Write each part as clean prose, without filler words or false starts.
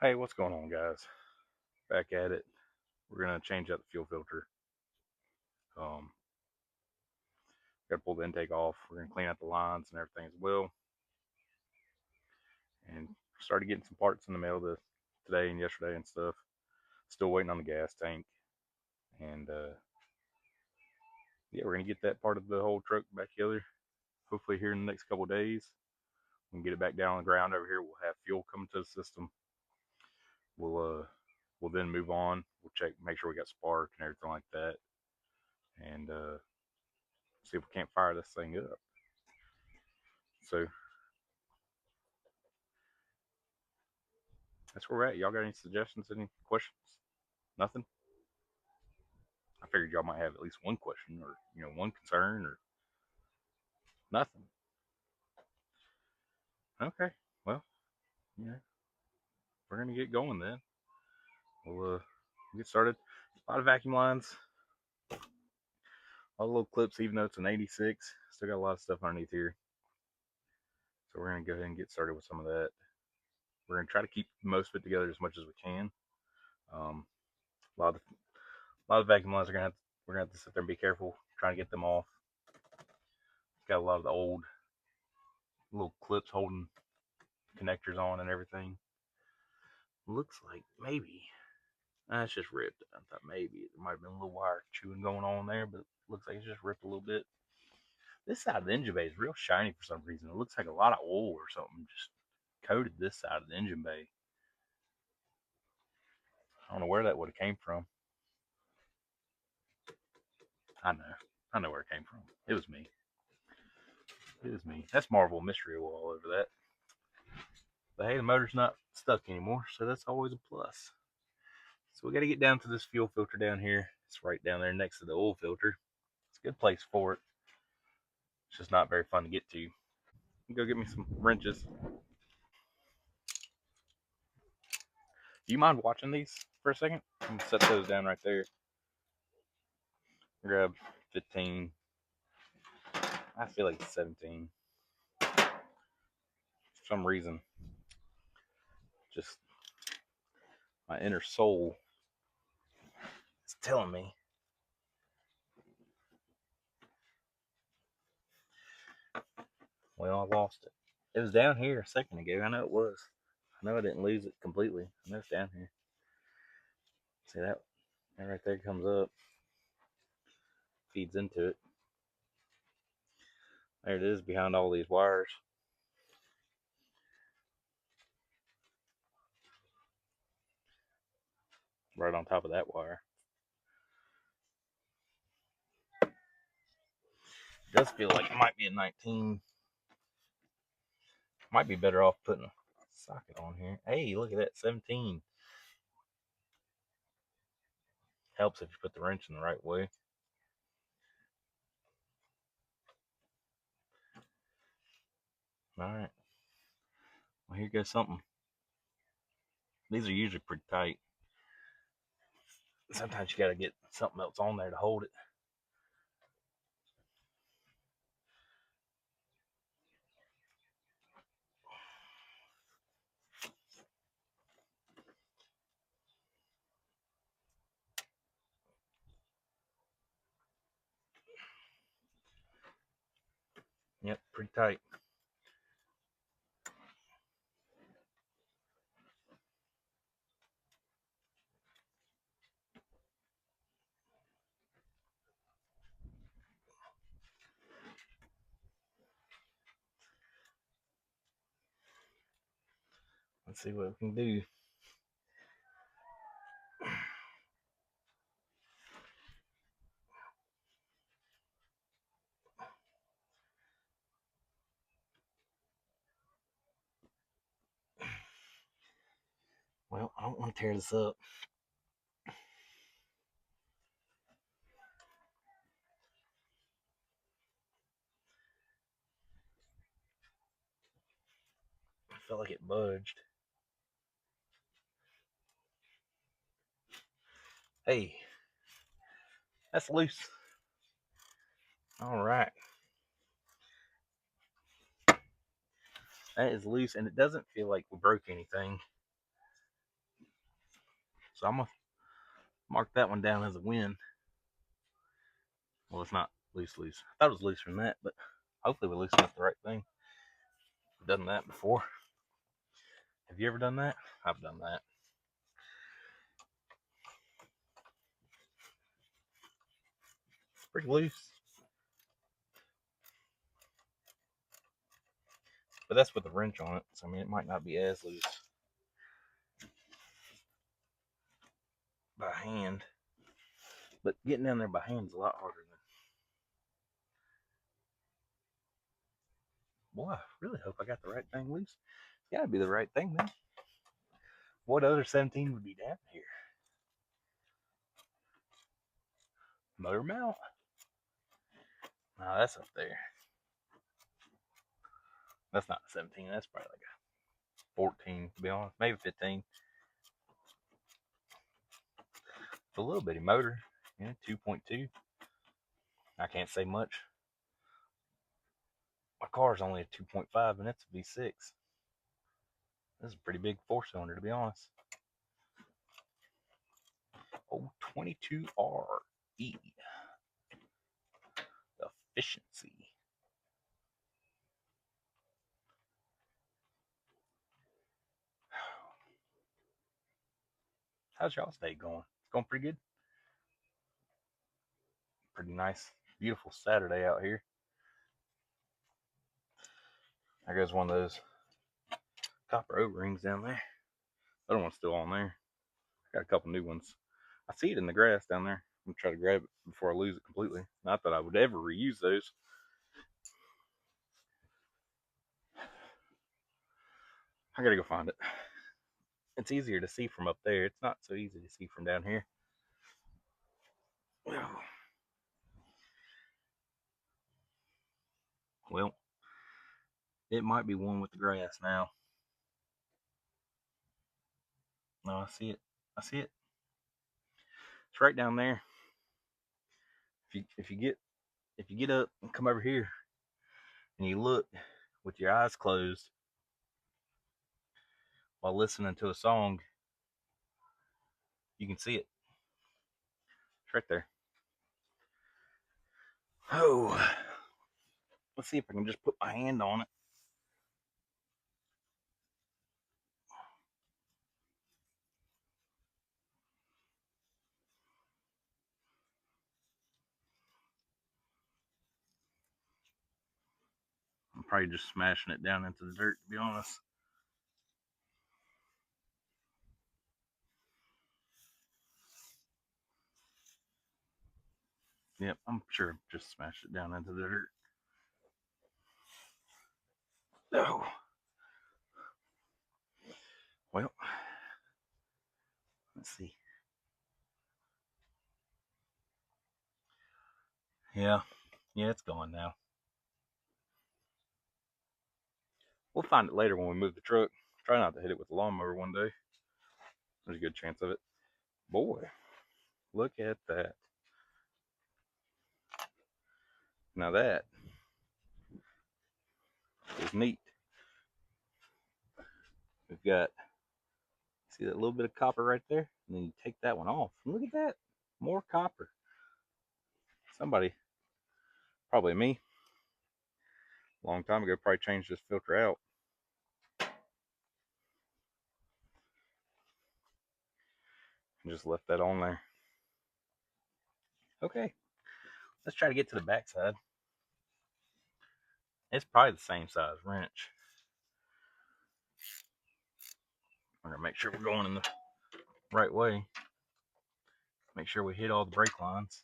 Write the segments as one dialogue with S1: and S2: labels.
S1: Hey, what's going on, guys? Back at it. We're gonna change out the fuel filter. Um, Gotta pull the intake off. We're gonna clean out the lines and everything as well. And started getting some parts in the mail today and yesterday and stuff. Still waiting on the gas tank. And yeah, we're gonna get that part of the whole truck back together. Hopefully here in the next couple of days. We can get it back down on the ground over here. We'll have fuel coming to the system. We'll then move on. We'll check, make sure we got spark and everything like that, and see if we can't fire this thing up. So that's where we're at. Y'all got any suggestions, any questions? Nothing? I figured y'all might have at least one question or, one concern or nothing. Okay. Well, yeah, we're going to get going then. We'll get started. A lot of vacuum lines, all the little clips, even though it's an 86. Still got a lot of stuff underneath here. So we're going to go ahead and get started with some of that. We're going to try to keep most of it together as much as we can. Um, a lot of vacuum lines we're gonna have to sit there and be careful trying to get them off. Got a lot of the old little clips holding connectors on and everything. Looks like maybe it's just ripped. I thought maybe there might have been a little wire chewing going on there, but it looks like it's just ripped a little bit. This side of the engine bay is real shiny for some reason. It looks like a lot of oil or something just coated this side of the engine bay. I don't know where that would have came from. I know. I know where it came from. It was me. It was me. That's Marvel Mystery Oil all over that. But hey, the motor's not stuck anymore, so that's always a plus. So we got to get down to this fuel filter down here. It's right down there next to the oil filter. It's a good place for it. It's just not very fun to get to. Go get me some wrenches. Do you mind watching these for a second? I'm gonna set those down right there. Grab 15. I feel like it's 17. For some reason, just my inner soul is telling me. Well, I lost it. It was down here a second ago. I know it was. I know I didn't lose it completely. I know it's down here. See that? That right there comes up, feeds into it. There it is behind all these wires. Right on top of that wire. It does feel like it might be a 19. Might be better off putting a socket on here. Hey, look at that, 17. Helps if you put the wrench in the right way. All right. Well, here goes something. These are usually pretty tight. Sometimes you got to get something else on there to hold it. Yep, pretty tight. Let's see what we can do. Well, I don't want to tear this up. I felt like it budged. Hey, that's loose. All right. That is loose, and it doesn't feel like we broke anything. So I'm going to mark that one down as a win. Well, it's not loose. I thought it was looser than that, but hopefully we loosen up the right thing. I've done that before. Have you ever done that? I've done that. Pretty loose. But that's with the wrench on it, so I mean, it might not be as loose by hand. But getting down there by hand is a lot harder than. Boy, I really hope I got the right thing loose. It's gotta be the right thing, man. What other 17 would be down here? Motor mount? No, that's up there. That's not a 17. That's probably like a 14, to be honest. Maybe 15. It's a little bitty motor. Yeah, 2.2. I can't say much. My car's only a 2.5 and it's a V6. This is a pretty big 4-cylinder, to be honest. Oh, 22RE. Efficiency. How's y'all's day going? It's going pretty good. Pretty nice, beautiful Saturday out here. There goes one of those copper O-rings down there. The other one's still on there. I got a couple new ones. I see it in the grass down there. I'm gonna try to grab it before I lose it completely. Not that I would ever reuse those. I gotta go find it. It's easier to see from up there. It's not so easy to see from down here. Well, it might be one with the grass now. No, I see it. I see it. It's right down there. If you get up and come over here and you look with your eyes closed while listening to a song, you can see it. It's right there. Oh, let's see if I can just put my hand on it. I'm probably just smashing it down into the dirt, to be honest. Yep, I'm sure I just smashed it down into the dirt. Oh. Well, let's see. Yeah, it's going now. We'll find it later when we move the truck. Try not to hit it with the lawnmower one day. There's a good chance of it. Boy, look at that. Now that is neat. We've got, see that little bit of copper right there? And then you take that one off. And look at that. More copper. Somebody, probably me, a long time ago, probably changed this filter out. And just left that on there. Okay, let's try to get to the backside. It's probably the same size wrench. We're gonna make sure we're going in the right way. Make sure we hit all the brake lines.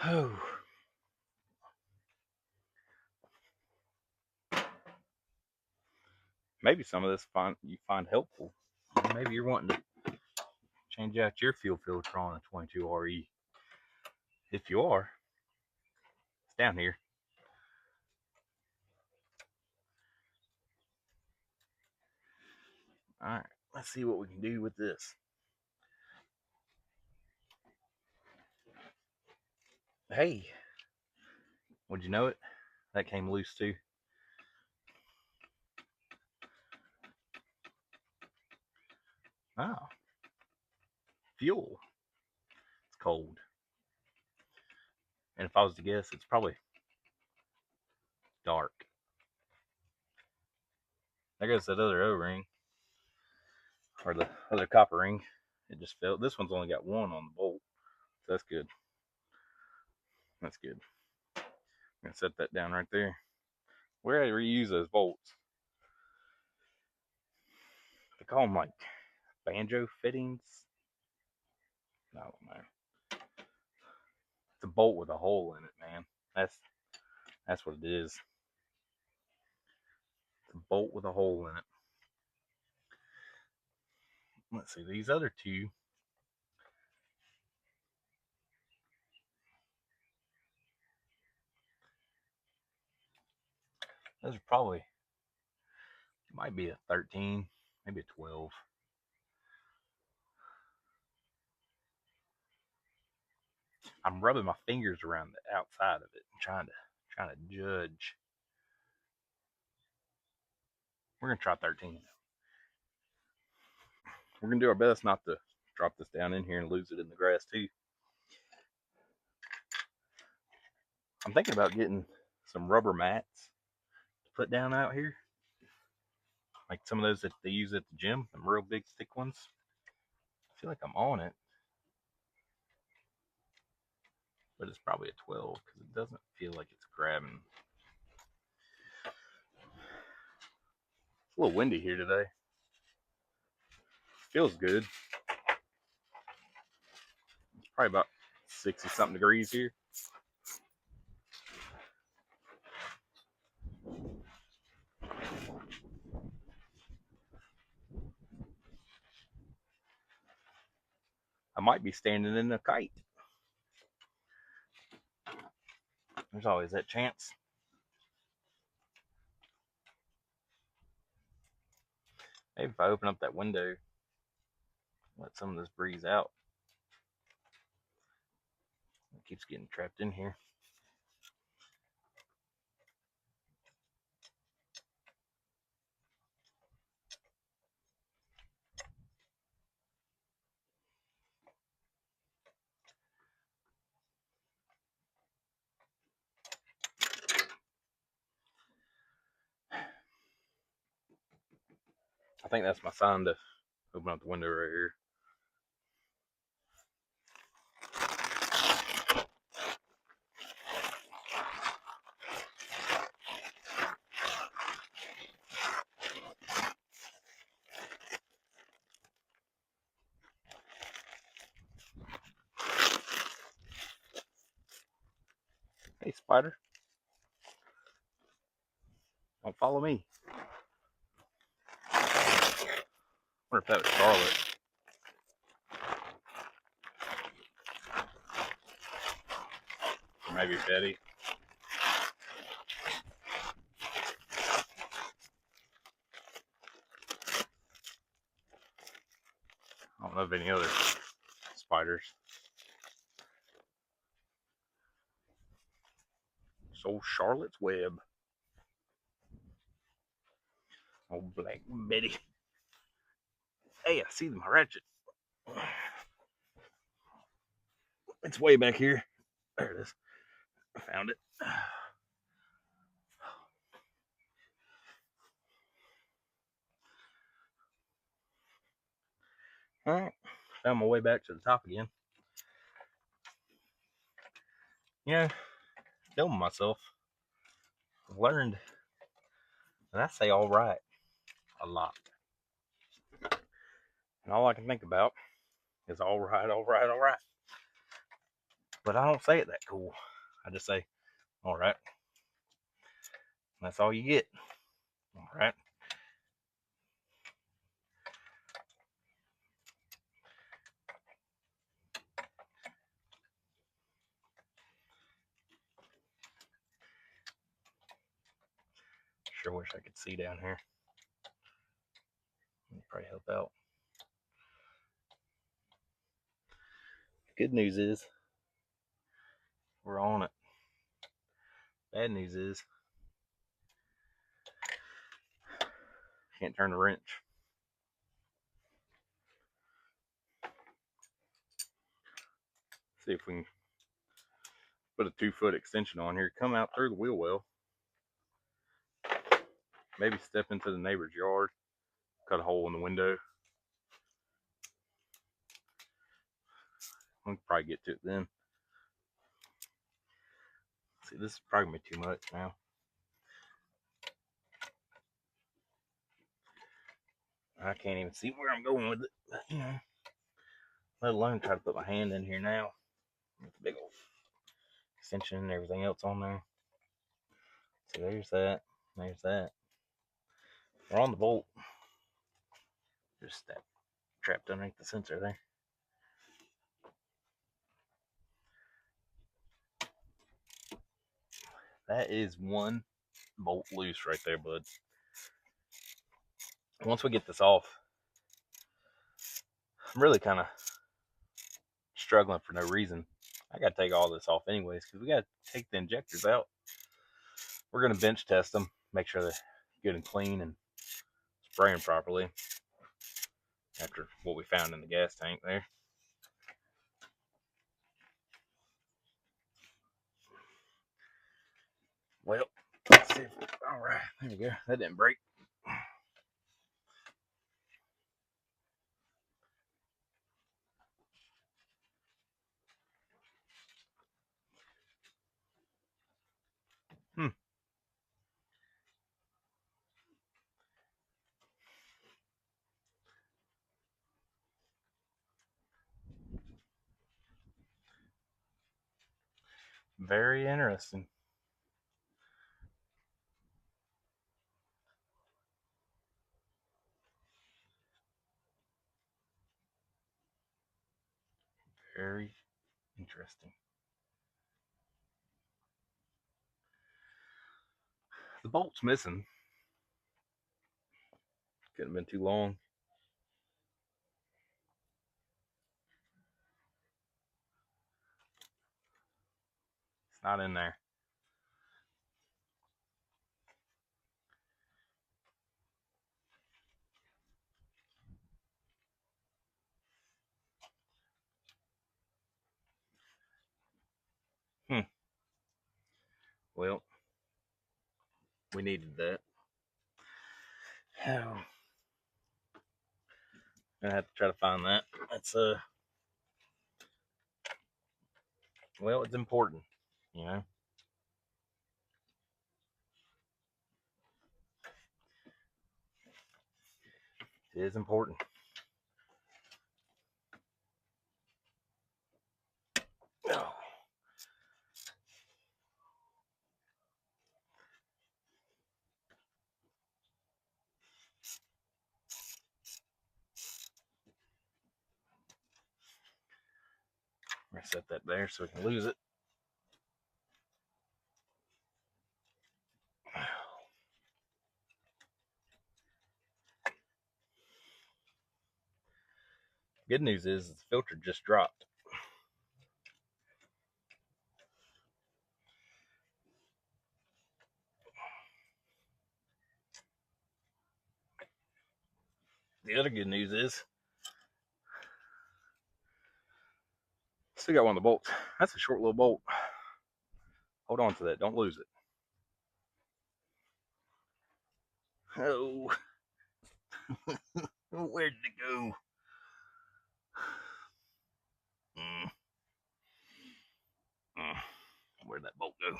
S1: Oh. Maybe some of this you find helpful. Maybe you're wanting to change out your fuel filter on a 22RE. If you are, it's down here. All right, let's see what we can do with this. Hey, would you know it? That came loose too. Oh, fuel. It's cold. And if I was to guess, it's probably dark. There goes that other O ring, or the other copper ring. It just fell. This one's only got one on the bolt. So that's good. That's good. I'm going to set that down right there. Where I reuse those bolts, they call them like banjo fittings. I don't know. It's a bolt with a hole in it, man. That's what it is. It's a bolt with a hole in it. Let's see, these other two, those are probably, might be a 13, maybe a 12. I'm rubbing my fingers around the outside of it and trying to judge. We're gonna try 13. We're gonna do our best not to drop this down in here and lose it in the grass too. I'm thinking about getting some rubber mats to put down out here, like some of those that they use at the gym, them real big thick ones. I feel like I'm on it, but it's probably a 12 because it doesn't feel like it's grabbing. It's a little windy here today. Feels good. It's probably about 60 something degrees here. I might be standing in a kite. There's always that chance. Maybe if I open up that window, let some of this breeze out. It keeps getting trapped in here. I think that's my sign to open up the window right here. Hey, spider, don't follow me. I wonder if that was Charlotte. Or maybe Betty. I don't know of any other spiders. So Charlotte's Web. Oh, Black Betty. Hey, I see my ratchet. It's way back here. There it is. I found it. All right. Found my way back to the top again. You know, filming myself, I've learned that I say all right a lot. And all I can think about is all right, all right, all right. But I don't say it that cool. I just say, all right. That's all you get. All right. Sure wish I could see down here. It'd probably help out. Good news is We're on it. Bad news is, can't turn the wrench. See if we can put a 2-foot extension on here, come out through the wheel well, maybe step into the neighbor's yard, cut a hole in the window. We can probably get to it then. See, this is probably gonna be too much now. I can't even see where I'm going with it, but, you know, let alone try to put my hand in here now with the big old extension and everything else on there. So there's that. There's that. We're on the bolt. Just trapped underneath the sensor there. That is one bolt loose right there, bud. Once we get this off, I'm really kind of struggling for no reason. I got to take all this off anyways because we got to take the injectors out. We're going to bench test them, make sure they're good and clean and spraying properly after what we found in the gas tank there. Well, let's see. All right, there we go. That didn't break. Very interesting. Very interesting. The bolt's missing. Couldn't have been too long. It's not in there. Well, we needed that. Oh, I have to try to find that. That's well, it's important, you know. It is important. Oh. I'm gonna set that there so we can lose it. Good news is the filter just dropped. The other good news is still got one of the bolts. That's a short little bolt. Hold on to that. Don't lose it. Oh, where did it go? Where'd that bolt go?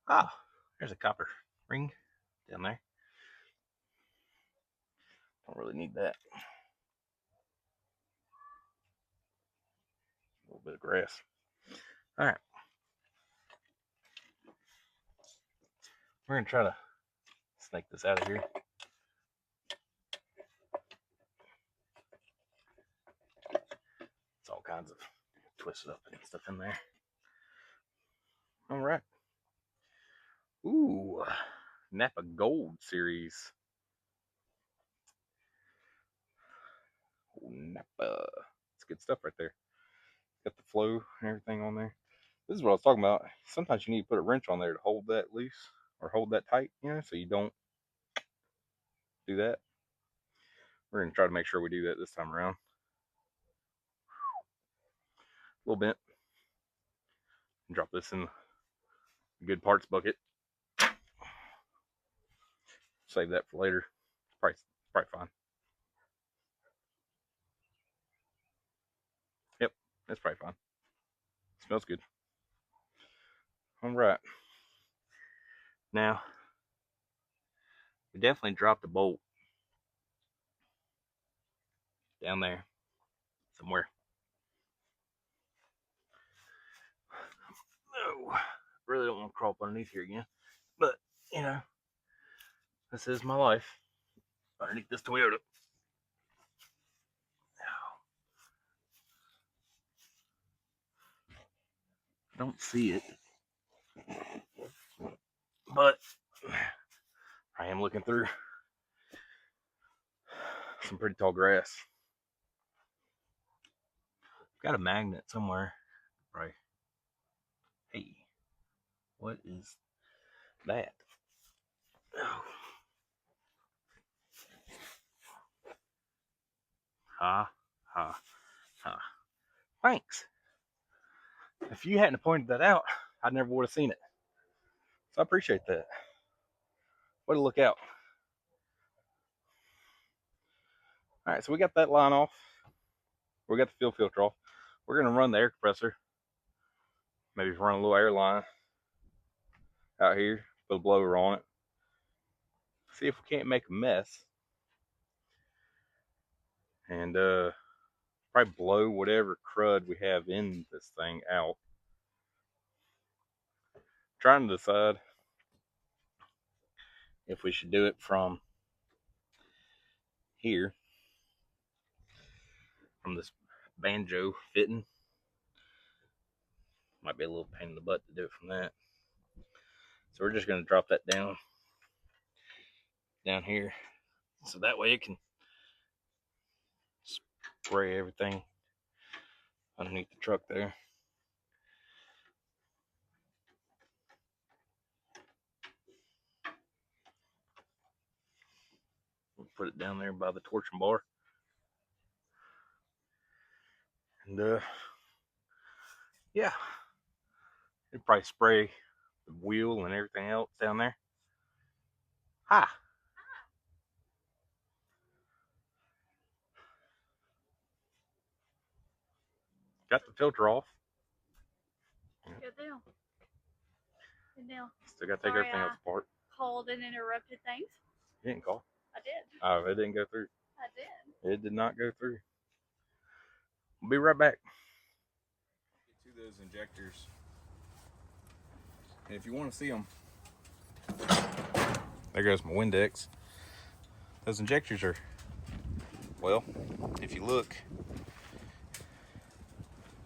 S1: Ah, there's a copper ring down there. Don't really need that. A little bit of grass. All right. We're going to try to snake this out of here. It's all kinds of twisted up and stuff in there. All right. Ooh, Napa Gold series. Napa. It's good stuff right there. got the flow and everything on there. This is what I was talking about. Sometimes you need to put a wrench on there to hold that loose or hold that tight, you know, so you don't do that. We're going to try to make sure we do that this time around. A little bent. Drop this in the good parts bucket. Save that for later. It's probably fine. Yep, that's probably fine. Smells good. All right. Now, we definitely dropped a bolt down there somewhere. No, really don't want to crawl up underneath here again. But, you know, this is my life underneath this Toyota. I don't see it, but I am looking through some pretty tall grass. Got a magnet somewhere, right? Hey, what is that? Oh. Ha, ha, ha. Thanks. If you hadn't pointed that out, I never would have seen it. So I appreciate that. Way to look out. All right, so we got that line off. We got the fuel filter off. We're going to run the air compressor. Maybe run a little air line out here, put a blower on it. See if we can't make a mess. And probably blow whatever crud we have in this thing out. Trying to decide if we should do it from here, from this banjo fitting. Might be a little pain in the butt to do it from that. So we're just going to drop that down here. So that way it can spray everything underneath the truck there. We'll put it down there by the torching bar. And yeah, it'd probably spray the wheel and everything else down there. Hi. Got the filter off.
S2: Good deal. Good deal.
S1: Still got to take everything else apart.
S2: Called and interrupted things.
S1: You didn't call.
S2: I did.
S1: Oh, it didn't go through.
S2: I did.
S1: It did not go through. We'll be right back. Get to those injectors. And if you want to see them, there goes my Windex. Those injectors are, well, if you look,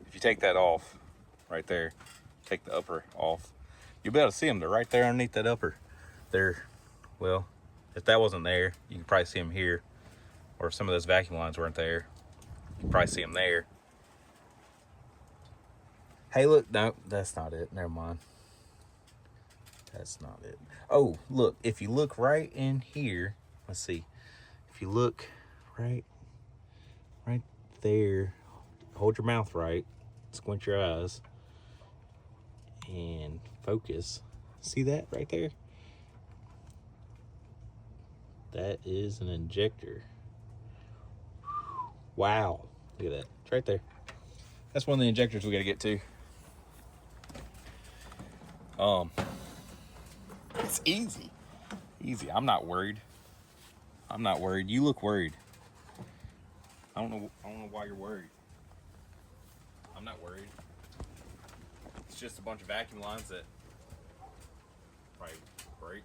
S1: if you take that off right there, take the upper off, you'll be able to see them. They're right there underneath that upper. They're, well, if that wasn't there, you could probably see them here. Or if some of those vacuum lines weren't there, you could probably see them there. Hey, look, no, that's not it. Never mind. That's not it. Oh, look, if you look right in here, let's see. If you look right there, hold your mouth right, squint your eyes, and focus. See that right there? That is an injector. Wow, look at that. It's right there. That's one of the injectors we got to get to. It's easy. I'm not worried. You look worried. I don't know why you're worried. I'm not worried. It's just a bunch of vacuum lines that probably break.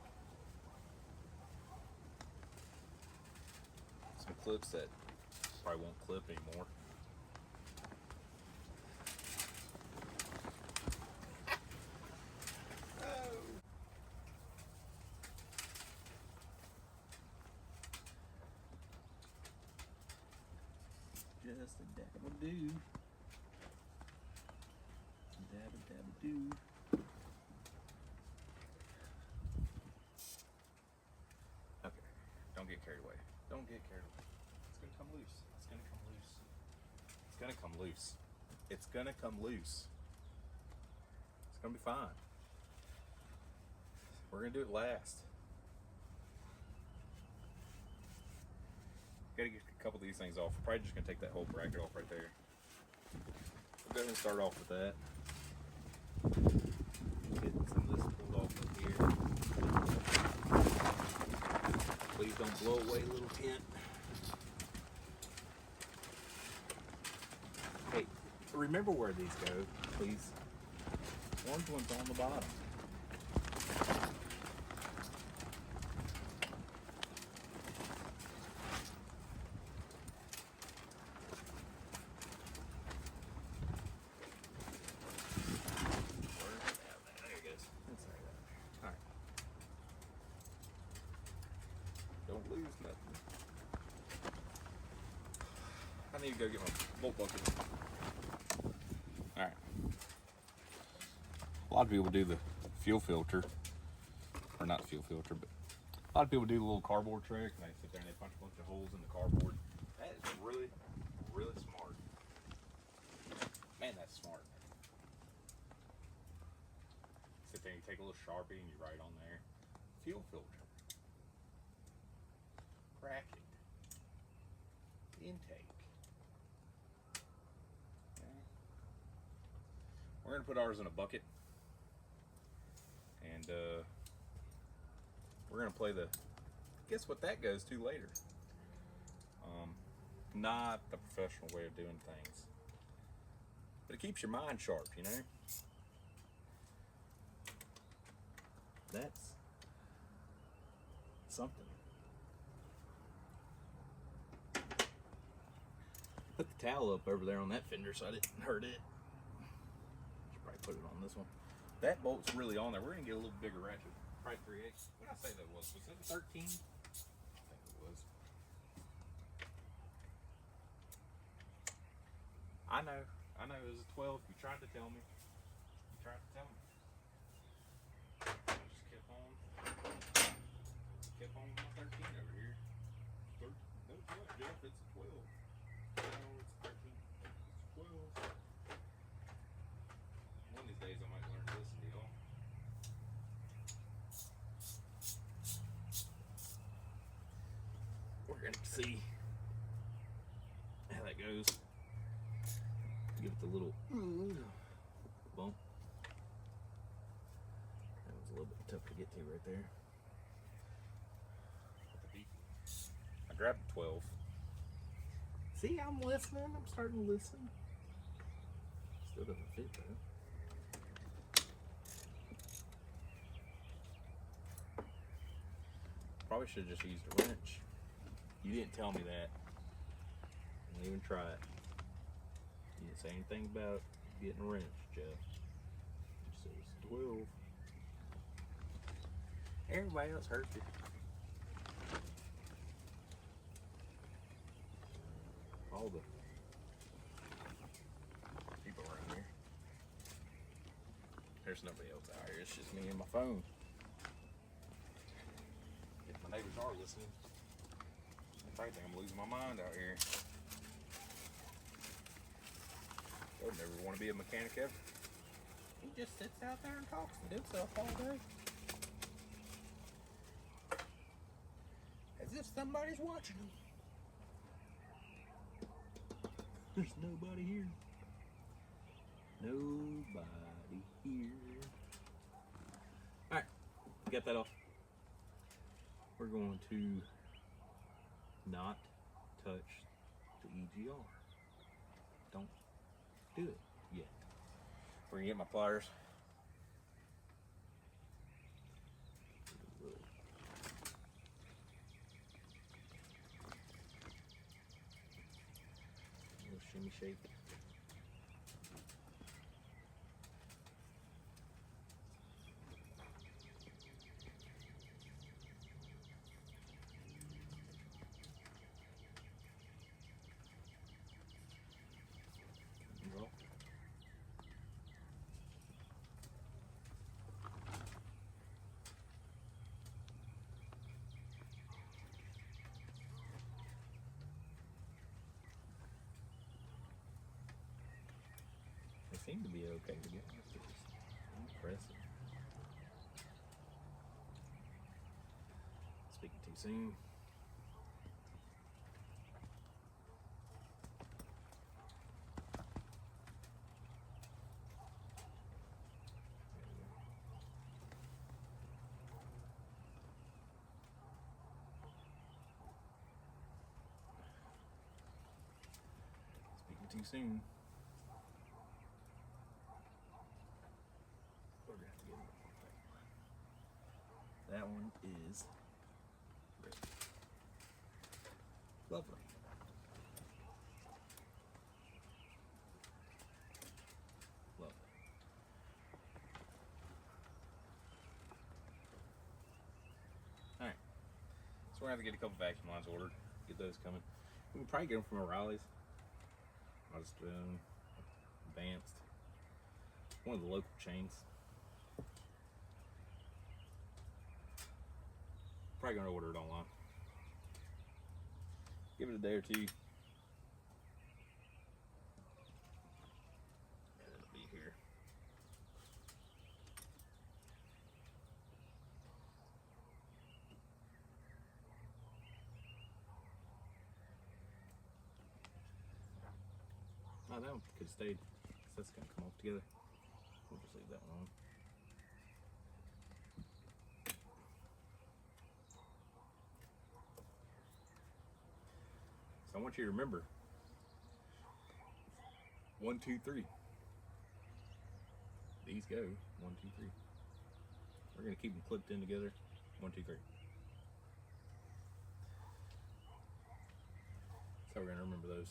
S1: Some clips that probably won't clip anymore. Just a dab will do. Dabba-doo. Okay, don't get carried away. Don't get carried away. It's gonna come loose. It's gonna come loose. It's gonna come loose. It's gonna come loose. It's gonna be fine. We're gonna do it last. Gotta get a couple of these things off. We're probably just gonna take that whole bracket off right there. We'll go ahead and start off with that. Get some of this pulled off right here. Please don't blow away, little tent. Hey, remember where these go, please. Orange one's on the bottom. Don't lose nothing. I need to go get my bolt bucket. Alright. A lot of people do the fuel filter. Or not fuel filter, but a lot of people do the little cardboard trick and they sit there and they punch a bunch of holes in the cardboard. That is really, really smart. Man, that's smart. Sit there and you take a little Sharpie and you write on there, fuel filter. Bracket. Intake. Okay. We're going to put ours in a bucket. And we're going to play the, guess what that goes to later. Not the professional way of doing things. But it keeps your mind sharp, you know? That's something. Put the towel up over there on that fender so I didn't hurt it. Should probably put it on this one. That bolt's really on there. We're gonna get a little bigger ratchet. Probably 3/8. What did I say that was? Was that 13? I think it was. I know it was a 12. You tried to tell me. You tried to tell me. I just kept on with my 13 over here. No, what, Jeff? It's a 12. No, it's 13. It's 12. One of these days I might learn to listen to y'all. We're gonna see how that goes. Give it the little bump. That was a little bit tough to get to right there. I grabbed 12. See, I'm listening. I'm starting to listen. Still doesn't fit though. Probably should have just used a wrench. You didn't tell me that. Don't even try it. You didn't say anything about getting a wrench, Jeff. You said it's 12. Everybody else heard it. All the people around here. There's nobody else out here. It's just me and my phone. If my neighbors are listening, I think I'm losing my mind out here. I would never want to be a mechanic ever. He just sits out there and talks to himself all day. As if somebody's watching him. There's nobody here. Nobody here. Alright, got that off. We're going to not touch the EGR. Don't do it yet. We're gonna get my pliers. Little shimmy shake. seem to be okay to get impressive. Speaking too soon. Speaking too soon. We're gonna have to get that one is ready. Lovely. Lovely. Alright. So we're gonna have to get a couple vacuum lines ordered. Get those coming. We can probably get them from O'Reilly's. I'll just Advanced. One of the local chains. Probably gonna order it online. Give it a day or two. And it'll be here. Oh, that one could have stayed. That's gonna come off together. We'll just leave that one on. So I want you to remember 1, 2, 3. These go 1, 2, 3. We're gonna keep them clipped in together. 1, 2, 3. So we're gonna remember those.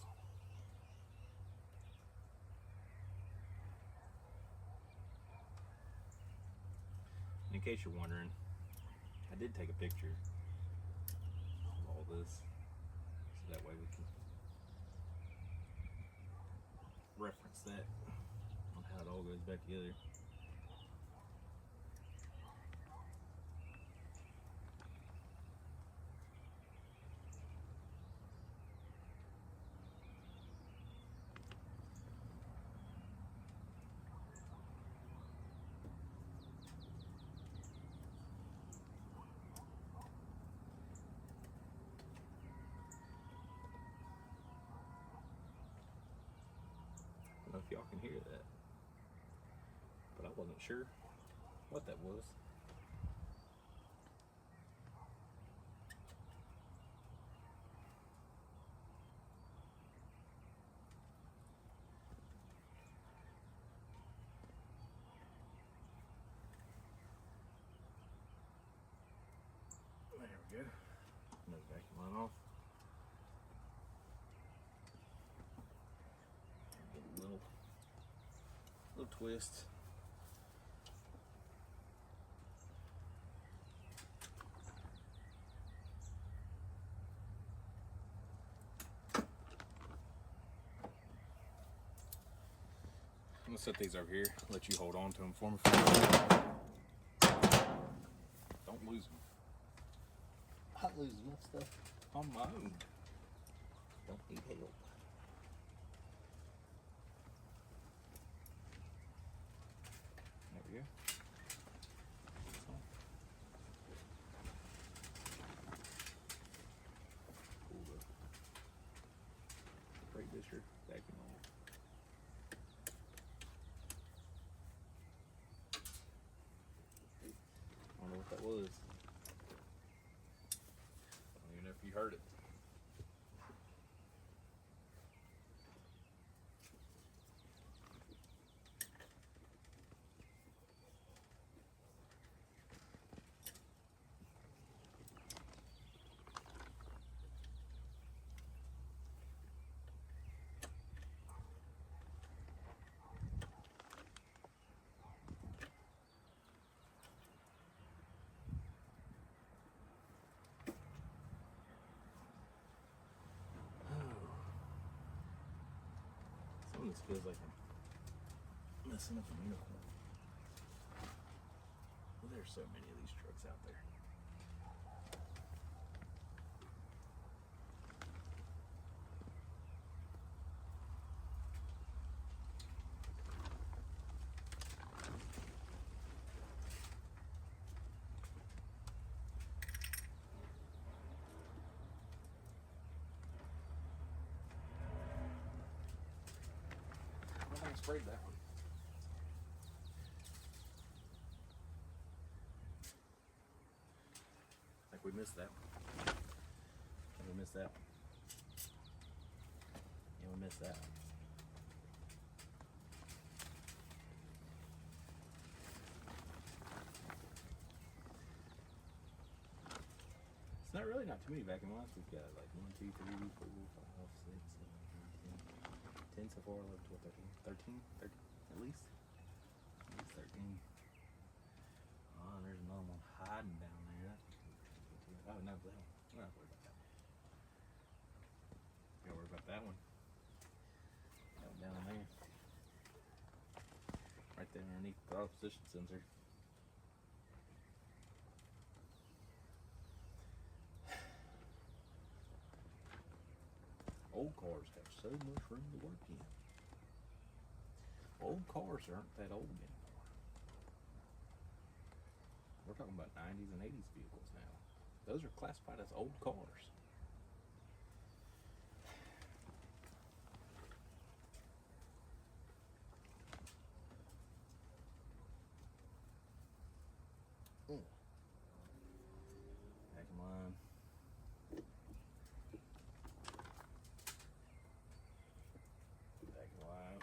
S1: In case you're wondering, I did take a picture of all this, so that way we can reference that on how it all goes back together. I don't know if y'all can hear that, but I wasn't sure what that was. There we go. Another vacuum line off. Get a little twist. I'm gonna set these over here, let you hold on to them for me. Don't lose them.
S3: I lose my stuff.
S1: On my own. Don't need help. There we go. Pull the brake disher vacuum off. I don't know what that was. I don't even know if you heard it. Some of this feels like I'm messing up a unicorn. Well, there's so many of these trucks out there. sprayed that one. I think we missed that one. And we missed that one. And we missed that one. It's not too many vacuum lines. We've got like 1, 2, 3, 4, 5, 6, 7, 8, 9, 10, 10 so far, 11, 12, 13, 13, at least. At least 13. Oh, there's another one hiding down there. Oh, no, that one. We're not worried about that one. We gotta worry about that one. That one down there. Right there underneath the throttle position sensor. Old cars have so much room to work in. Old cars aren't that old anymore. We're talking about 90s and 80s vehicles now. Those are classified as old cars. Vacuum line. Vacuum line.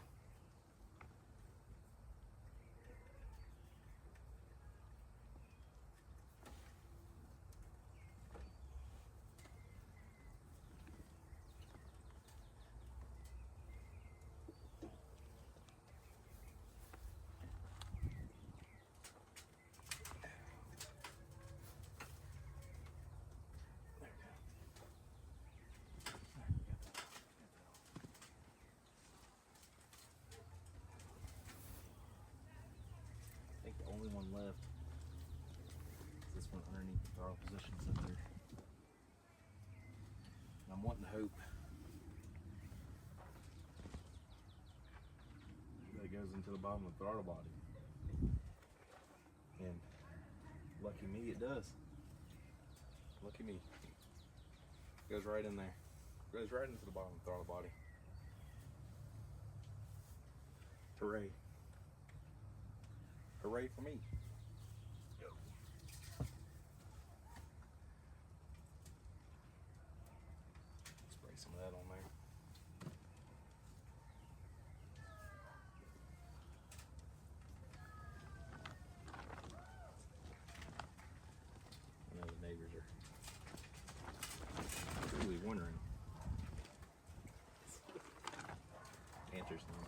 S1: I think the only one left is this one underneath the throttle position sensor. And I'm wanting to hope that it goes into the bottom of the throttle body. And lucky me, it does. Lucky me. Goes right in there. Goes right into the bottom of the throttle body. Hooray. Hooray for me. Go. Spray some of that on there. I know the neighbors are truly wondering. Answer's no.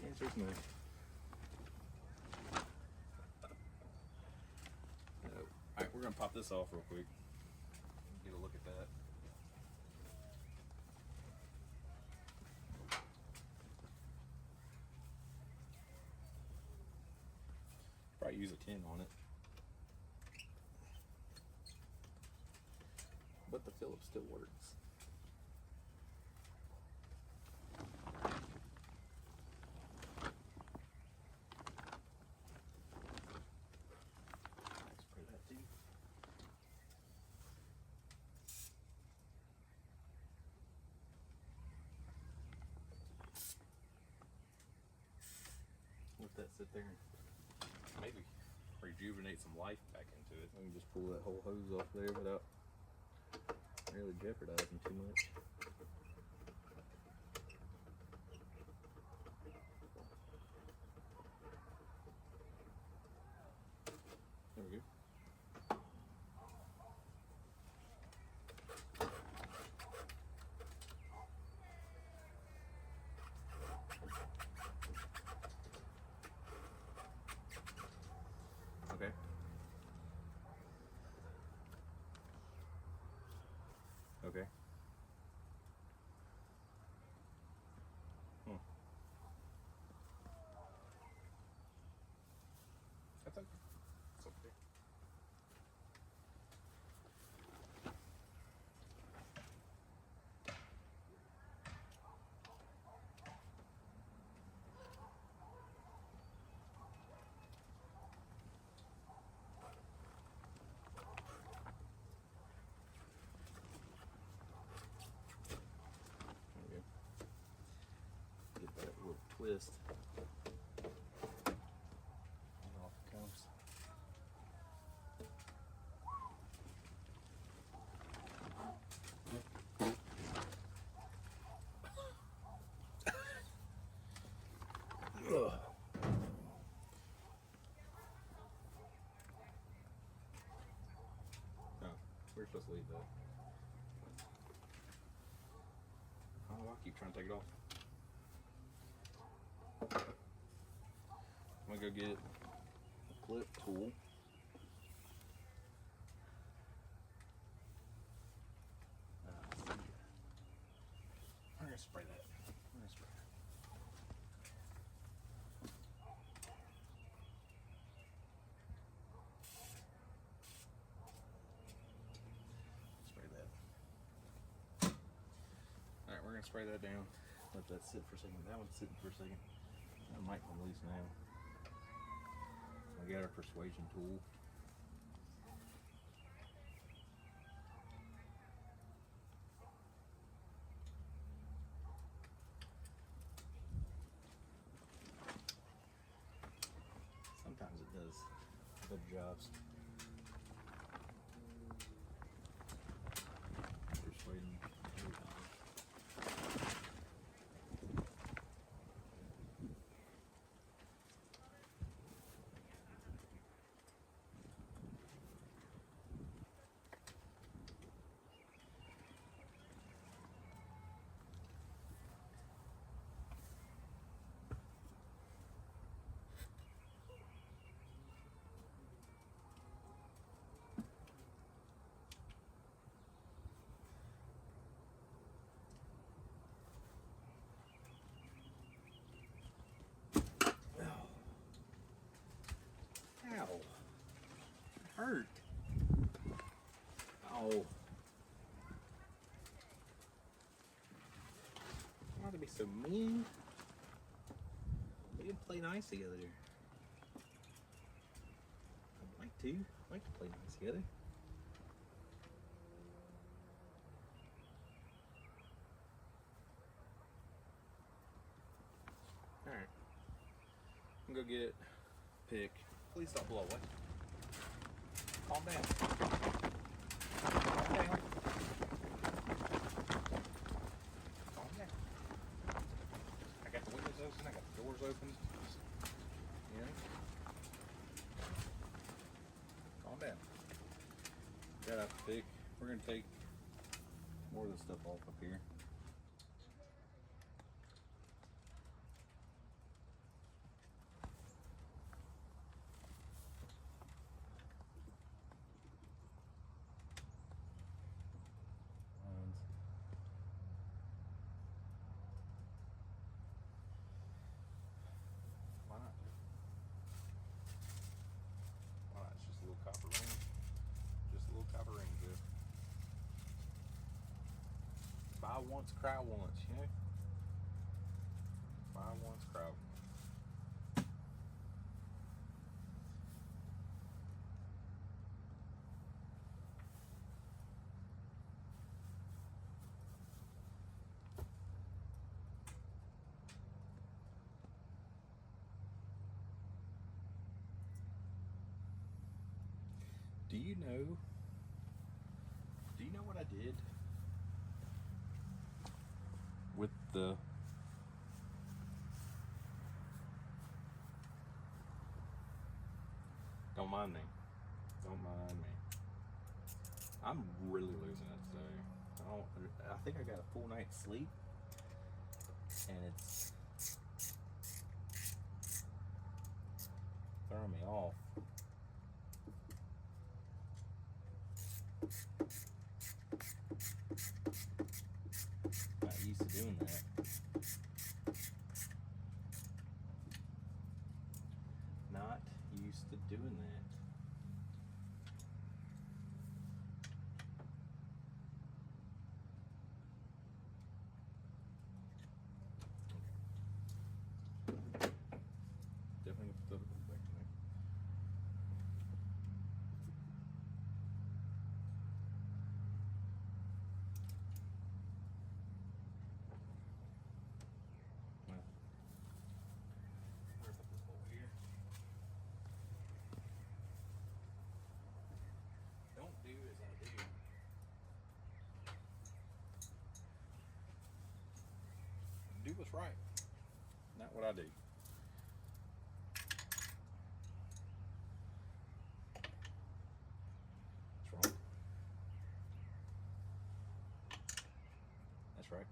S1: Answer's no. Alright, we're gonna pop this off real quick. Get a look at that. Probably use a tin on it. But the Phillips still works. Spray that too. Let that sit there and maybe rejuvenate some life back into it. Let me just pull that whole hose off there without really jeopardizing too much. There we go. Okay. Okay. That's okay. It's okay.
S3: twist. And off it comes. Ugh. We're supposed to leave that. Oh, I keep trying to take it off. I'm gonna go get a clip tool. We're gonna spray that. We're gonna spray that. Spray that. Alright, we're gonna spray that down. Let that sit for a second. That one's sitting for a second. That might be loose now. I got our persuasion tool. Sometimes it does good jobs. Persuading every time. Ow. It hurt. Oh. Why to be so mean? We didn't play nice together. I'd like to. I'd like to play nice together. Alright. I'm gonna go get pick. Please stop blowing. Calm down. Calm down. Calm down. I got the windows open, I got the doors open. You know? Calm down. Got a pick. We're gonna take more of the stuff off up here. Why not? Why not? It's just a little copper ring. Just a little copper ring, Jeff. Buy once, cry once, you know? Buy once, cry once. Do you know what I did with the don't mind me. Don't mind me. I'm really losing it today. I think I got a full night's sleep and it's throwing me off. Not used to doing that. Not used to doing that. Definitely gonna put that back in there. right. Not what I do. That's wrong. That's right.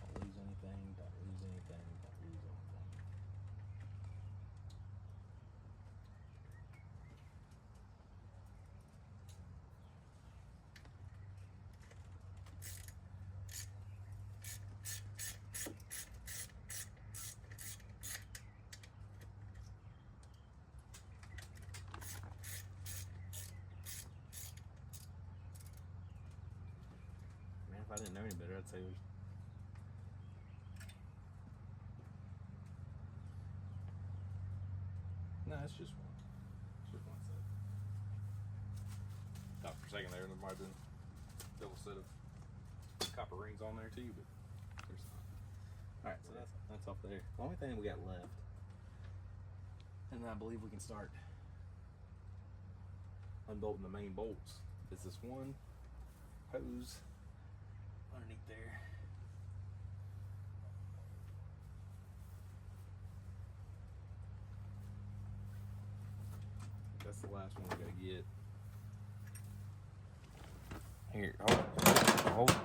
S3: Don't lose anything, don't lose anything, don't lose anything. Man, if I didn't know any better, I'd say no, it's just one. It's just one set. Thought for a second there might have been a double set of copper rings on there too, but there's not. Alright, so that's off there. The only thing we got left, and I believe we can start unbolting the main bolts, is this one hose underneath there. That's the last one we gotta get. Here,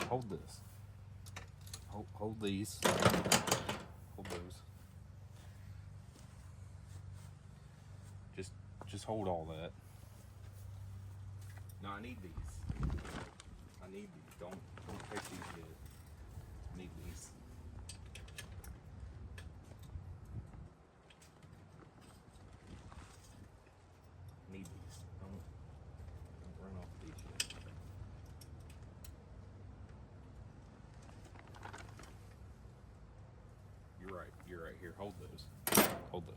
S3: hold this. Hold these. Hold those. Just hold all that. No, I need these. I need these. Don't take these yet. I need these. Need these. Don't run off these yet. You're right. You're right. Here, hold those. Hold those.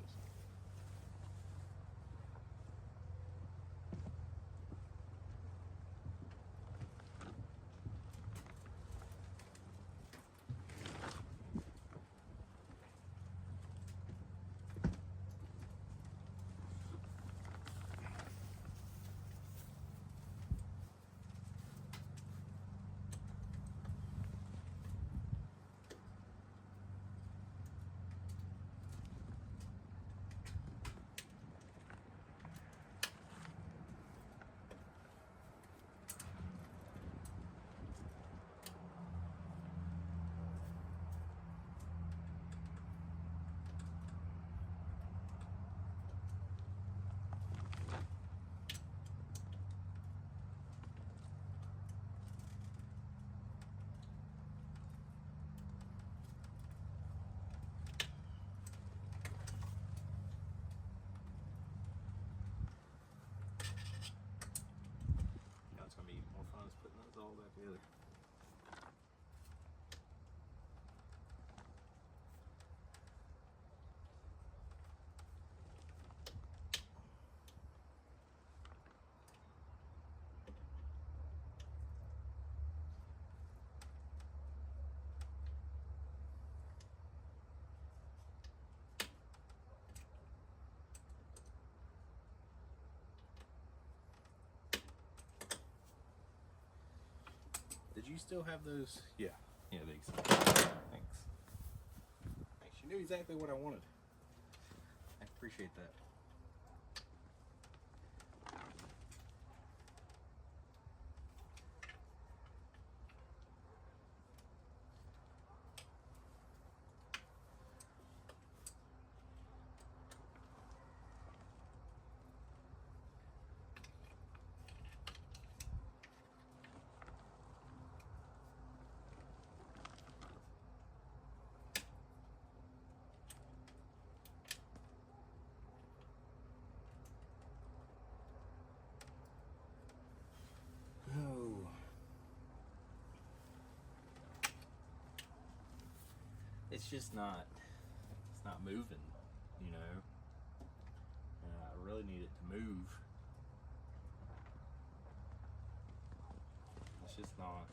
S3: Now it's gonna be more fun as putting those all back together. Did you still have those? Yeah. Yeah, these. Thanks. Thanks. You knew exactly what I wanted. I appreciate that. Oh. It's just not, it's not moving, you know. And I really need it to move. It's just not.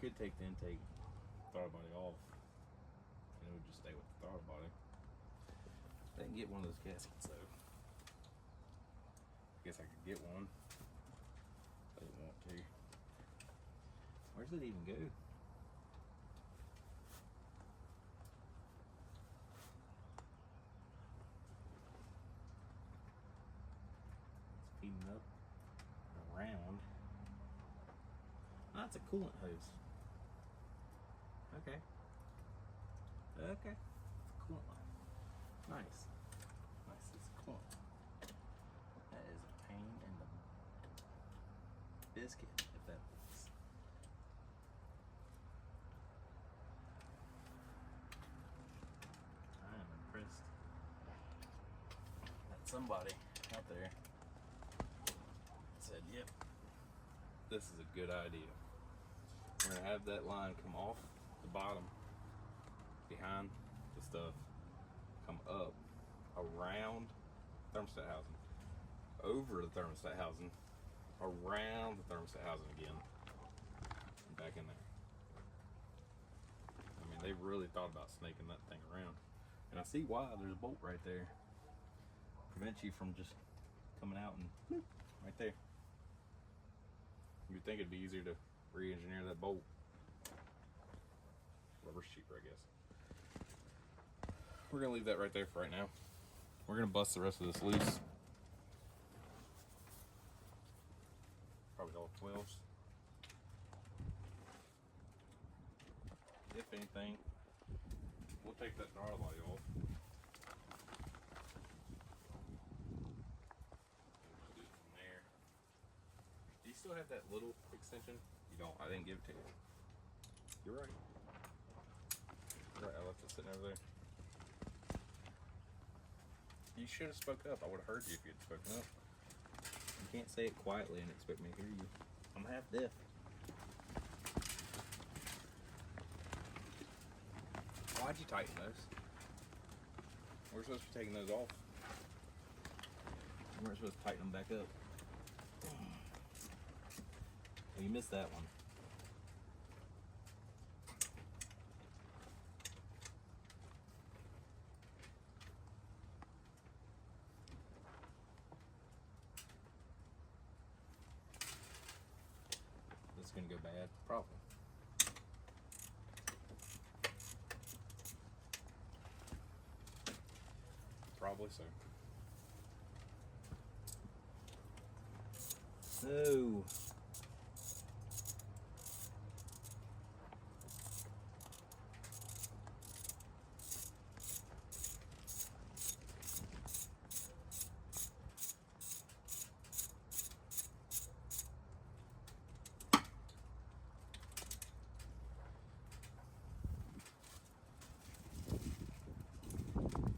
S3: could take the intake throttle body off, and it would just stay with the throttle body. I didn't get one of those gaskets though. I guess I could get one. I didn't want to. Where does it even go? It's feeding up around. Oh, that's a coolant hose. Okay. Okay. It's a coolant line. Nice. Nice. It's a coolant line. That is a pain in the biscuit, if that works. I am impressed that somebody out there said, yep, this is a good idea. We're gonna have that line come off the bottom behind the stuff, come up around thermostat housing, over the thermostat housing, around the thermostat housing again, and back in there. I mean, they really thought about snaking that thing around. And I see why. There's a bolt right there. Prevents you from just coming out and bloop, right there. You'd think it'd be easier to re-engineer that bolt. Rubber's cheaper, I guess. We're gonna leave that right there for right now. We're gonna bust the rest of this loose. Probably all 12s. If anything, we'll take that throttle body off. Just do it from there. Do you still have that little extension? You don't. I didn't give it to you. You're right. You're right. I left it sitting over there. You should have spoke up. I would have heard you if you had spoken up. You can't say it quietly and expect me to hear you. I'm half deaf. Why'd you tighten those? We're supposed to be taking those off. We weren't supposed to tighten them back up. Well, you missed that one. This is gonna go bad? Probably. Probably so. No.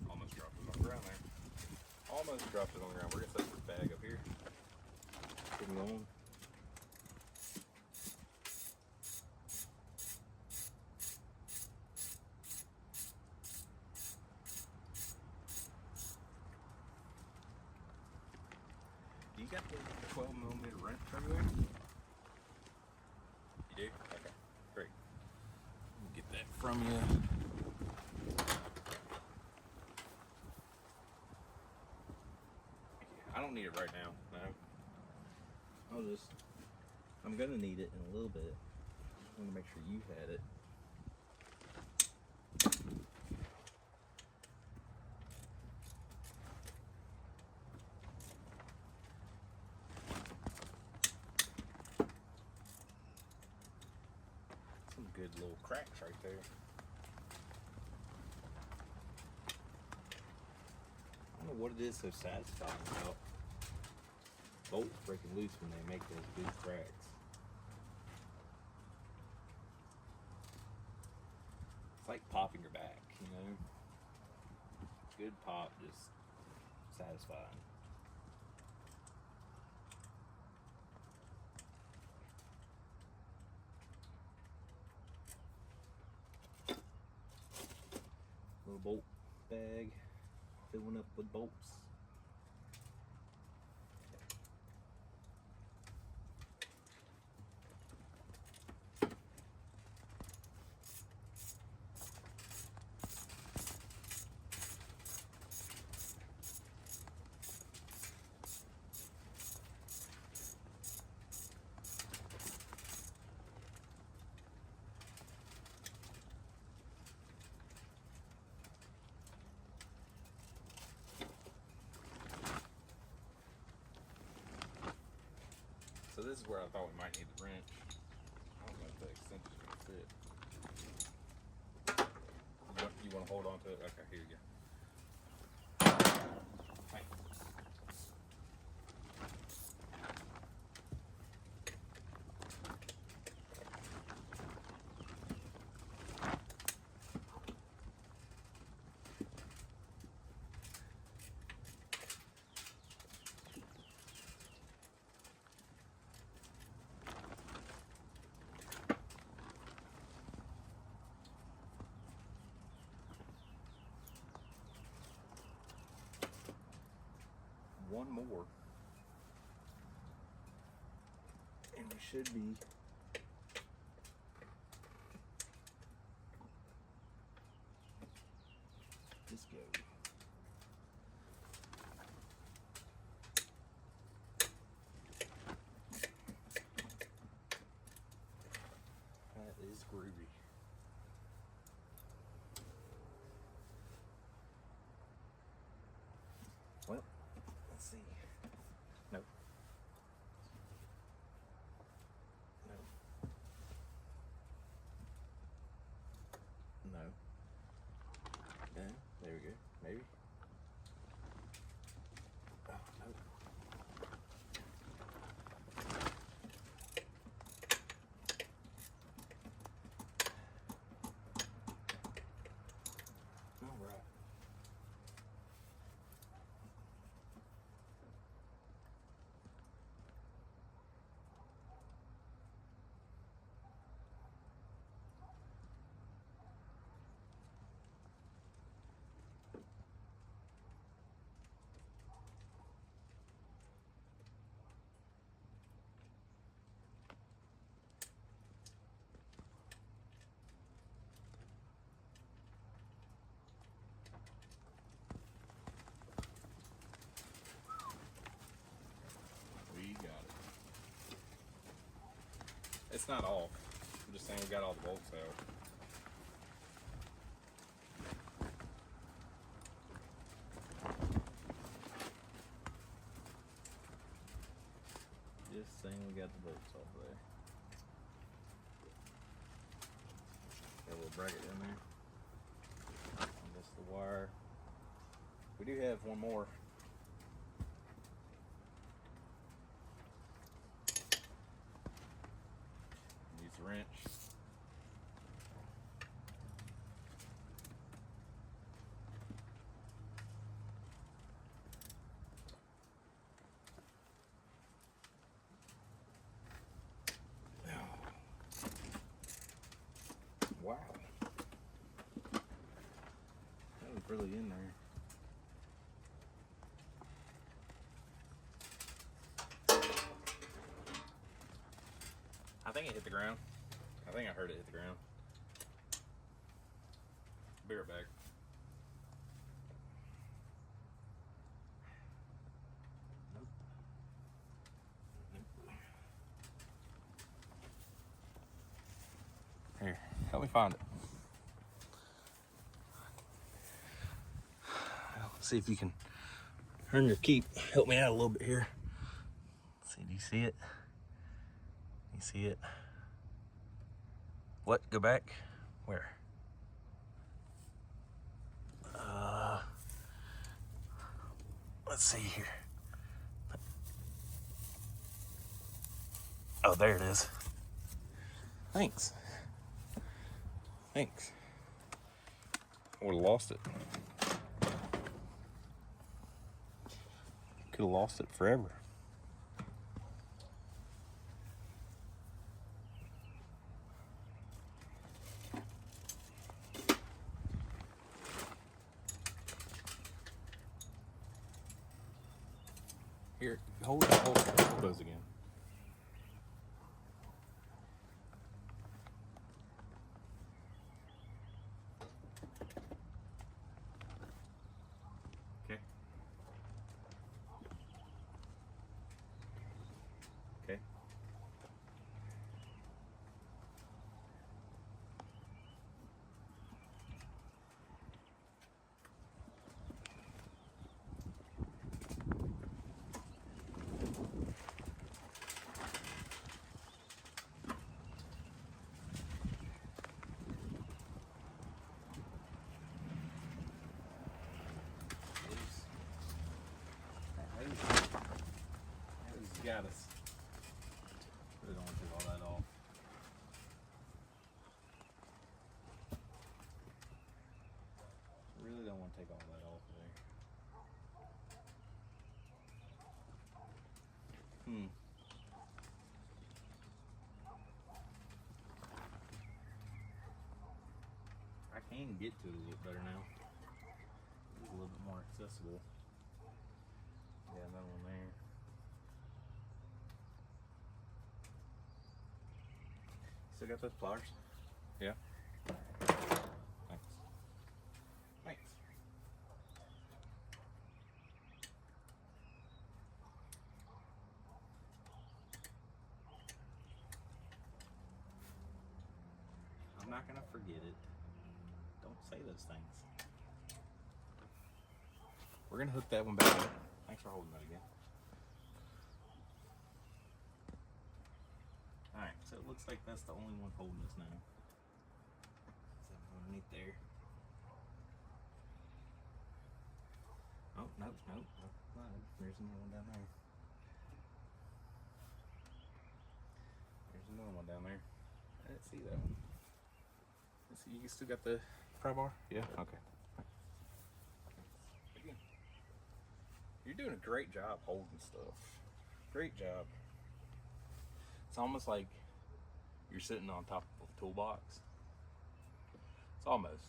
S3: Almost dropped it on the ground there. Almost dropped it on the ground. We're gonna set this bag up here. Keep it on. You got the 12mm wrench everywhere? You do? Okay, great. Let me get that from you. I don't need it right now, no. I'm gonna need it in a little bit. I want to make sure you had it. Some good little cracks right there. I don't know what it is so satisfying about bolts breaking loose when they make those big cracks. It's like popping your back, you know? Good pop, just satisfying. Little bolt bag filling up with bolts. this is where I thought we might need the wrench. I don't know if the extension's gonna fit. You want to hold on to it? Okay, here you go. Thank you. One more, and we should be this go. That is groovy. Well, let's see. Nope. Nope. No. Yeah, there we go. Maybe. Oh, nope. All right. We got it. It's not off. I'm just saying we got all the bolts out. Just saying we got the bolts off there. Got a little bracket in there. And that's the wire. We do have one more. Use the wrench. Wow. That was really in there. I think it hit the ground. I think I heard it hit the ground. Be right back. Nope. Here, help me find it. See if you can turn your keep. Help me out a little bit here. Let's see, do you see it? You see it? What? Go back? Where? Let's see here. Oh, there it is. Thanks. Thanks. I would have lost it. Could have lost it forever. Here, hold those again. Okay. Okay. got us. Really don't want to take all that off. Really don't want to take all that off there. I can get to it a little better now. It's a little bit more accessible. Yeah, another one there. Still got those pliers? Yeah. Thanks. Thanks. I'm not gonna forget it. Don't say those things. We're gonna hook that one back up. Thanks for holding that again. Alright, so it looks like that's the only one holding us now. Is that underneath there? Oh, nope. There's another one down there. There's another one down there. I didn't see that one. Let's see, you still got the pry bar? Yeah, okay. Again, you're doing a great job holding stuff. Great job. It's almost like you're sitting on top of a toolbox. It's almost.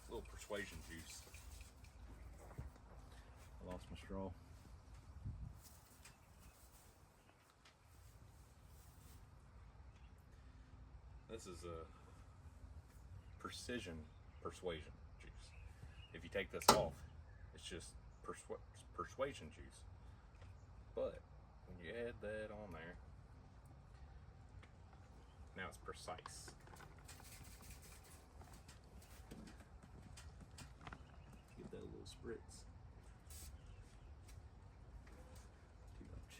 S3: A little persuasion juice. I lost my straw. This is a precision persuasion juice. If you take this off, it's just persuasion juice. But when you add that on there, now it's precise. Give that a little spritz. Too much.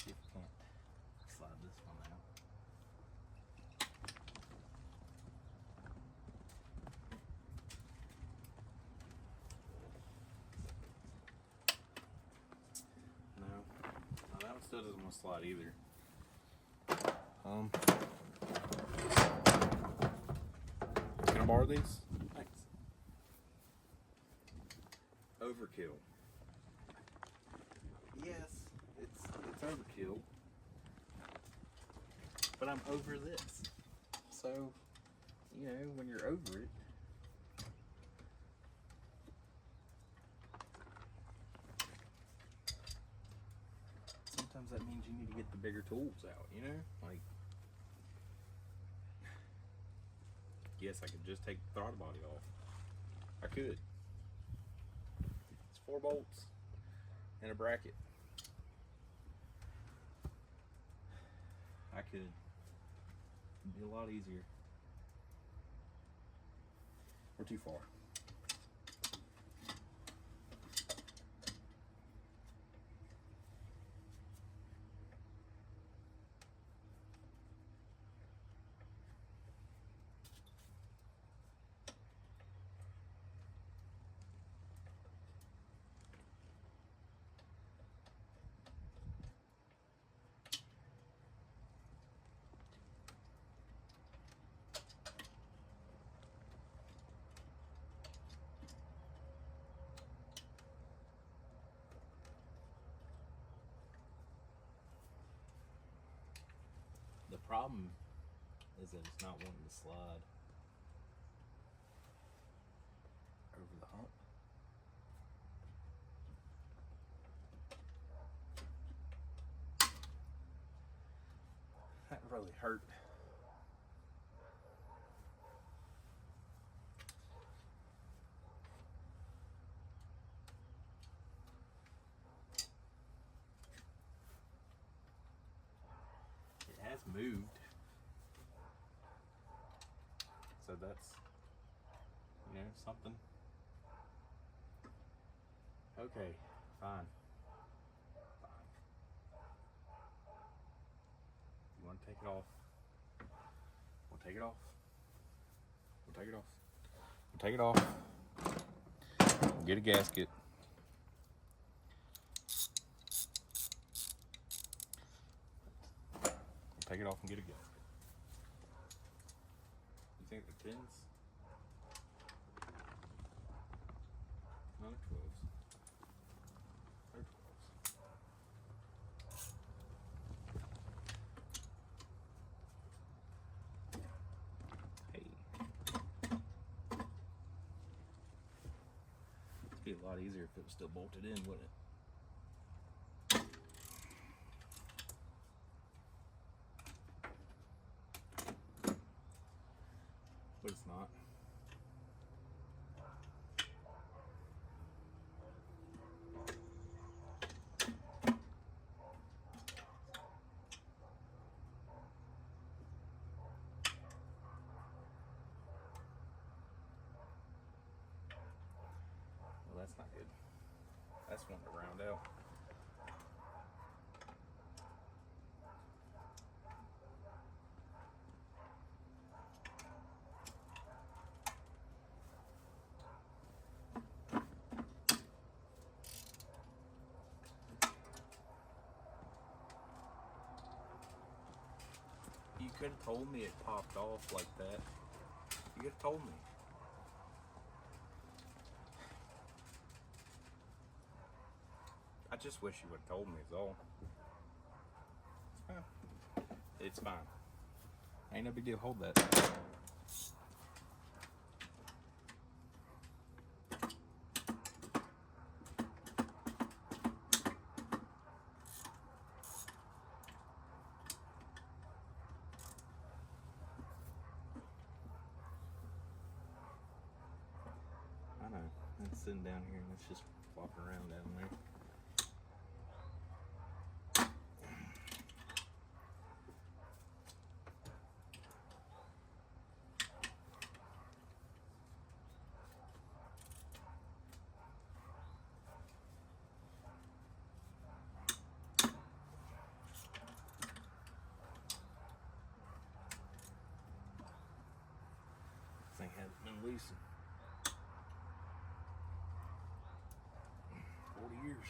S3: See if I can't slide this one out. No, that one still doesn't want to slide either. Can I borrow these? Thanks. Overkill. Yes, it's overkill. But I'm over this. So, you know, when you're over it, sometimes that means you need to get the bigger tools out, you know? Like, yes, I could just take the throttle body off. I could. It's 4 bolts and a bracket. I could. It'd be a lot easier. We're too far. The problem is that it's not wanting to slide over the hump. That really hurt. It has both moved. So that's, you know, something. Okay, fine. Fine. You want to take it off? We'll take it off. We'll take it off. We'll take it off. Get a gasket. We'll take it off and get a gasket. You think the 10s? No, they're 12s. They're 12s. Hey. It'd be a lot easier if it was still bolted in, wouldn't it? But it's not. Well, that's not good. That's one to round out. You could have told me it popped off like that. You could have told me. I just wish you would have told me, is all. It's fine. It's fine. Ain't no big deal. Hold that. I know. It's sitting down here and it's just flopping around down there. This thing hasn't been loose in 40 years.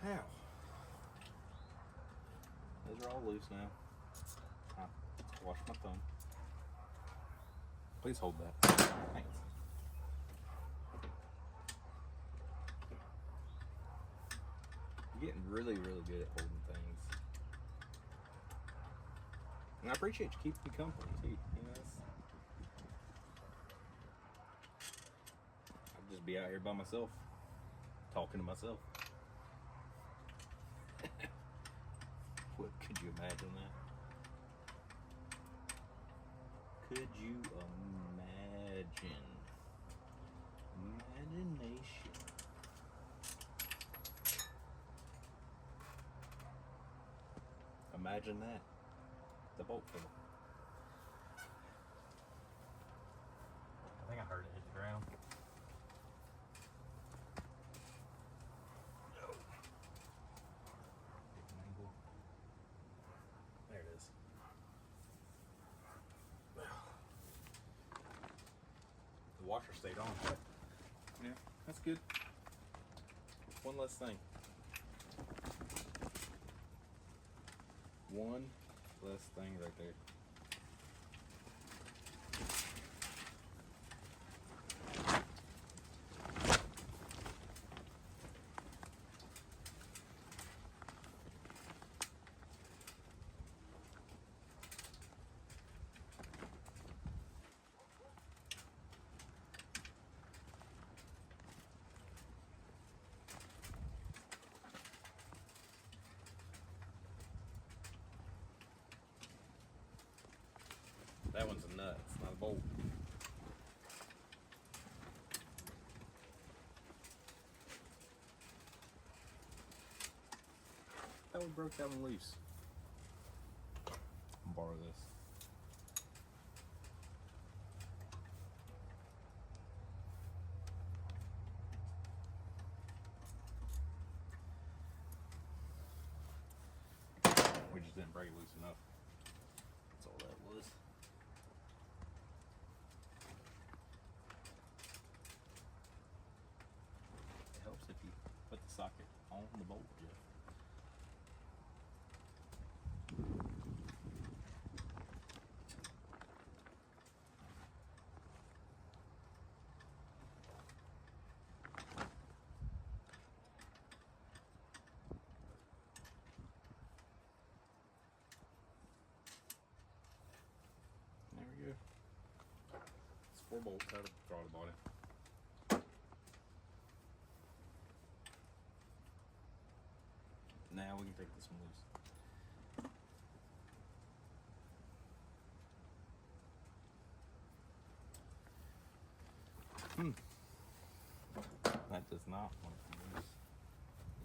S3: How? Those are all loose now. I'll wash my thumb. Please hold that. Thanks. You're getting really, really good at holding things. And I appreciate you keeping me company too. You know, I'd just be out here by myself, talking to myself. What, could you imagine that? Could you imagine? Imagination. Imagine that. The bolt full. I think I heard it hit the ground. There it is. The washer stayed on. Yeah, that's good. One less thing. One less thing right there. That one's a nut, it's not a bolt. That one broke that one loose. I'll borrow this. We just didn't break it loose enough. That's all that was. It helps if you put the socket on the bolt, Jeff. There we go. It's 4 bolts out of the throttle body. Now we can take this one loose. That does not want to come loose.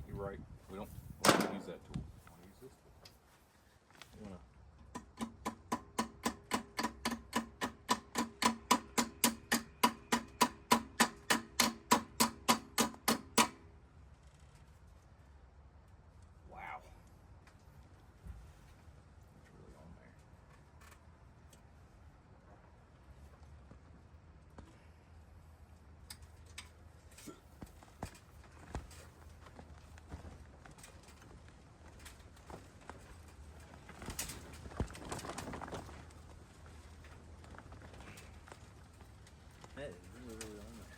S3: You're right. We don't want to use that tool. We want to use this tool. We want to. Wow. It's really on there. That is really, really on there.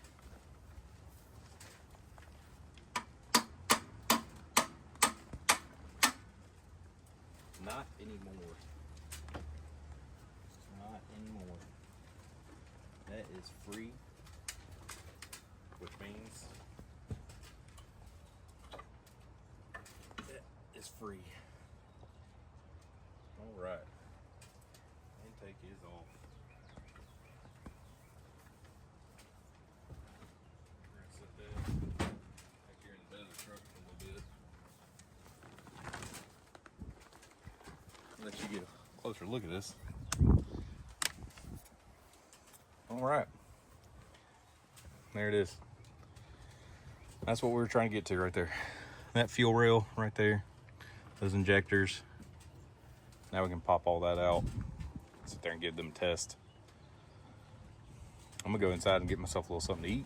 S3: Not anymore. Not anymore. That is free, which means that is free. All right. Intake is off. We're gonna set that back here in the bed of the truck for a little bit. Let you get a closer look at this. All right. There it is. That's what we were trying to get to right there. That fuel rail right there. Those injectors. Now we can pop all that out. Sit there and give them a test. I'm gonna go inside and get myself a little something to eat.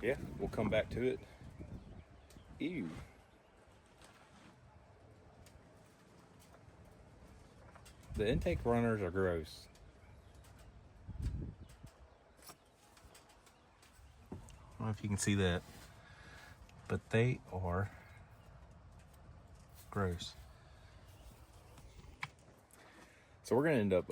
S3: Yeah, we'll come back to it. Ew. The intake runners are gross. I don't know if you can see that, but they are gross. So we're gonna end up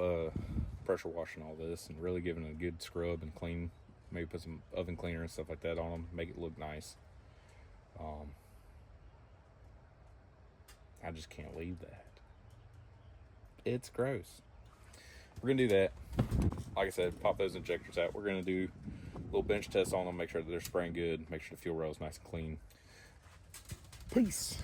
S3: pressure washing all this and really giving it a good scrub and clean. Maybe put some oven cleaner and stuff like that on them, make it look nice. I just can't leave that. It's gross. We're gonna do that. Like I said, pop those injectors out. We're gonna do a little bench test on them, make sure that they're spraying good, make sure the fuel rail is nice and clean. Peace.